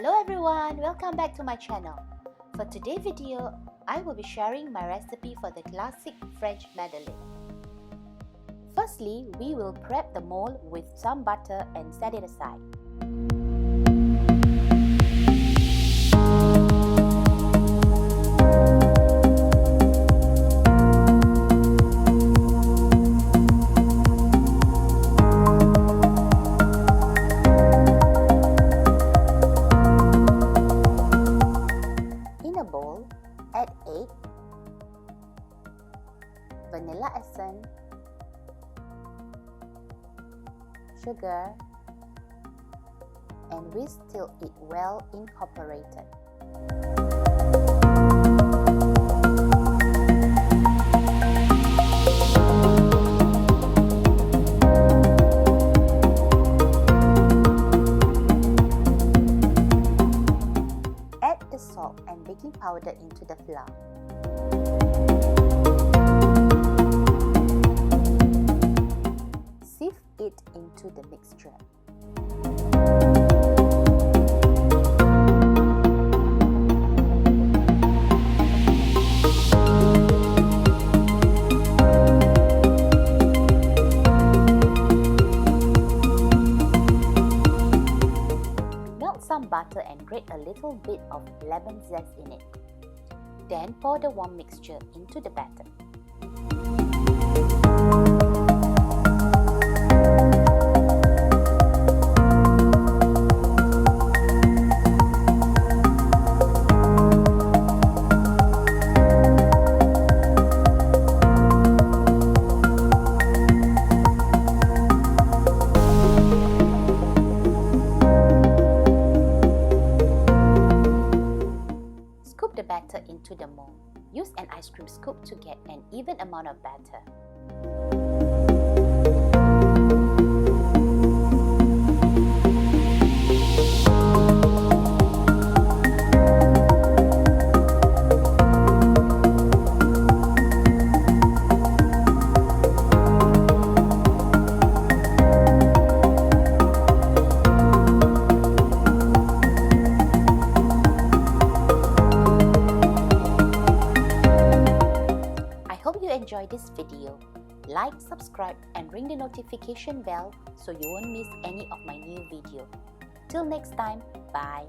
Hello everyone, welcome back to my channel. For today's video, I will be sharing my recipe for the classic French Madeleine. Firstly, we will prep the mold with some butter and set it aside. Add egg, vanilla essence, sugar, and whisk till it well incorporated. Add the salt and baking powder into the flour. Sift it into the mixture. Melt some butter and grate a little bit of lemon zest in it. Then pour the warm mixture into the batter. Scoop the batter into the mold. Use an ice cream scoop to get an even amount of batter. Enjoy this video. Like, subscribe and ring the notification bell so you won't miss any of my new video. Till next time, bye.